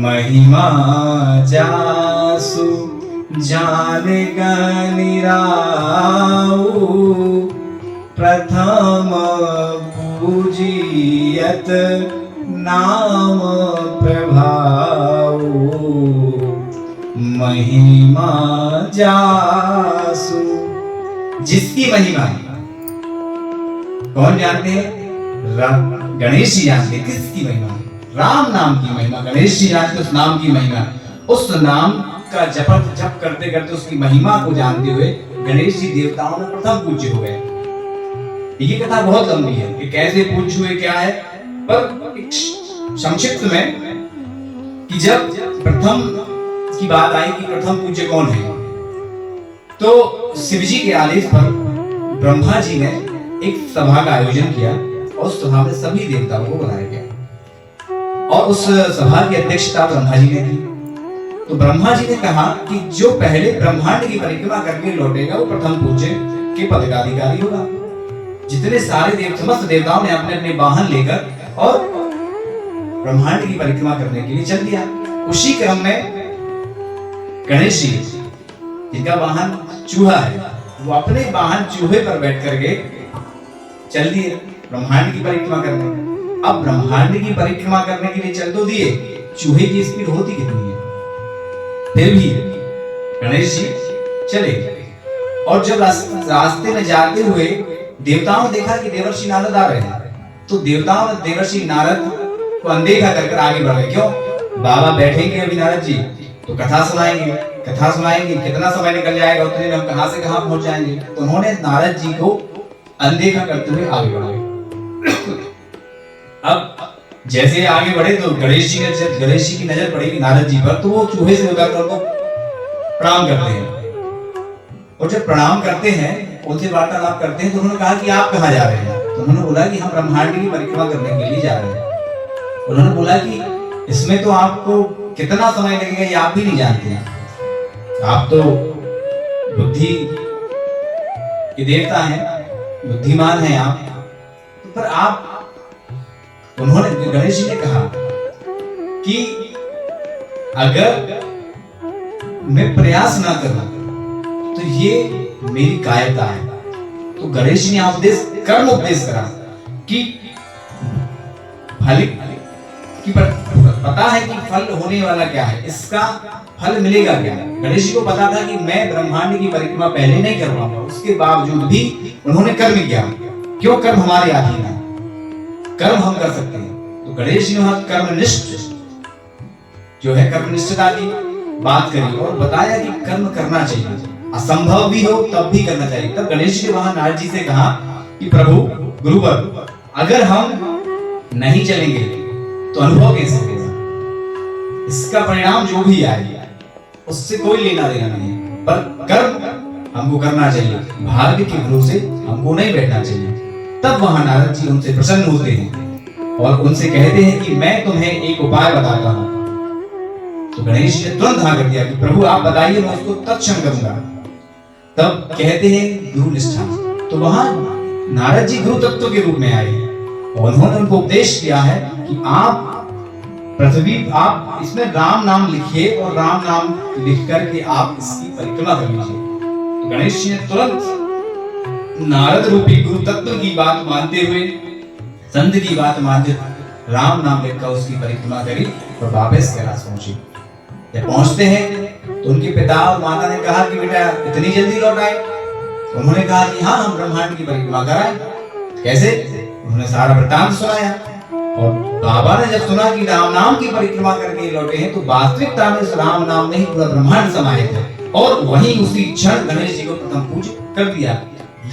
महिमा जासु जाने निराऊ, प्रथम पूजियत नाम प्रभाऊ। महिमा जासु, जिसकी महिमा कौन जानते हैं? गणेश जी जानते। किसकी महिमा? राम नाम की महिमा। गणेश जी जानते उस नाम की महिमा। उस नाम का जप करते करते उसकी महिमा को जानते हुए गणेश जी देवताओं में प्रथम पूज्य हो गए। ये कथा बहुत लंबी है कि कैसे पूज्य हुए, क्या है, पर संक्षिप्त में कि जब प्रथम की बात आई कि प्रथम पूज्य कौन है, तो शिव जी के आदेश पर ब्रह्मा जी ने एक सभा का आयोजन किया और उस सभा में सभी देवताओं को बुलाया गया और उस सभा की अध्यक्षता ब्रह्मा जी ने की। तो ब्रह्मा जी ने कहा कि जो पहले ब्रह्मांड की परिक्रमा करके लौटेगा वो प्रथम पूज्य के पद का अधिकारी होगा। जितने सारे समस्त देवताओं ने अपने अपने वाहन लेकर और ब्रह्मांड की परिक्रमा करने के लिए चल दिया। उसी क्रम में गणेश जी, जिनका वाहन चूहा है, वो अपने वाहन चूहे पर बैठ करके चल दिए ब्रह्मांड की परिक्रमा करने। अब ब्रह्मांड की परिक्रमा करने के लिए चल तो दिए, चूहे की स्पीड होती कितनी है, फिर भी गणेश जी चले। और जब रास्ते में जाते हुए देवताओं ने देखा कि देवर्षि नारद आ रहे हैं, तो देवताओं ने देवर्षि नारद को अनदेखा कर आगे बढ़ गए। क्यों? बाबा बैठेंगे अभी नारद जी तो कथा सुनाएंगे, कितना समय निकल जाएगा, उतने में हम कहां से कहां पहुंच जाएंगे। तो उन्होंने नारद जी को अनदेखा करते हुए आगे बढ़ाए। अब जैसे आगे बढ़े तो गणेश जी की नजर पड़ेगी नारद जी पर, तो वो चूहे से उतरकर उनको प्रणाम करते हैं। और जब प्रणाम करते हैं, उनसे वार्तालाप करते हैं, तो उन्होंने कहा कि आप कहाँ जा रहे हैं? तो उन्होंने बोला कि हम ब्रह्मांड की परिक्रमा करने के लिए जा रहे हैं। उन्होंने बोला कि इसमें तो आपको कितना समय लगेगा ये आप भी नहीं जानते हैं, आप तो बुद्धि के देवता हैं, बुद्धिमान हैं आप, पर आप, उन्होंने गणेश जी ने कहा कि अगर मैं प्रयास ना करूं तो ये मेरी कायरता है। तो गणेश जी ने कर्म उपदेश करा कि फल की पता है कि फल होने वाला क्या है, इसका फल मिलेगा क्या। गणेश जी को पता था कि मैं ब्रह्मांड की परिक्रमा पहले नहीं कर पाऊंगा, उसके बावजूद भी उन्होंने कर्म किया। क्यों? कर्म हमारे अधीन है, कर्म हम कर सकते हैं। तो गणेश जी ने कर्मनिष्ठ जो है कर्मनिष्ठता की बात करी और बताया कि कर्म करना चाहिए, असंभव भी हो तब भी करना चाहिए। तब गणेश जी ने वहां नारद जी से कहा कि प्रभु गुरुवर, अगर हम नहीं चलेंगे तो अनुभव कैसे होगा? इसका परिणाम जो भी आएगा उससे कोई लेना देना नहीं है, पर कर्म हमको करना चाहिए, भाग्य के भरोसे हमको नहीं बैठना चाहिए। तब वहां नारद जी उनसे प्रसन्न होते हैं और उनसे कहते हैं कि मैं तुम्हें एक उपाय बताता हूं। तो गणेश जी ने तुरंत हाँ कर दिया कि प्रभु आप बताइए, मैं उसको तत्क्षण करूंगा। तब कहते हैं गुरु निष्ठा। तो वहां नारद जी गुरु तत्व के रूप में आए और उन्होंने उनको उपदेश किया है कि आप इसमें राम नाम लिखिए और राम नाम लिख करके आप इसकी परिक्रमा कर लीजिए। तो गणेश जी ने तुरंत नारद रूपी गुरु तत्व की बात मानते हुए, संत की बात मानते राम नाम लिखकर उसकी परिक्रमा करी और वापस कैलाश पहुंचे। जब पहुंचते हैं तो उनके पिता और माता ने कहा कि बेटा इतनी जल्दी लौट आए? उन्होंने कहा कि हाँ, हम ब्रह्मांड की परिक्रमा कराएं। कैसे? उन्होंने सारा वृत्तांत सुनाया। और बाबा ने जब सुना कि राम नाम की परिक्रमा करके लौटे हैं, तो वास्तविकता में इस राम नाम में ही पूरा ब्रह्मांड समाहित है और वहीं उसी क्षण गणेश जी को प्रथम पूज्य कर दिया।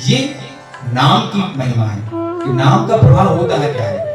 ये नाम की महिमा है कि नाम का प्रभाव होता है क्या है।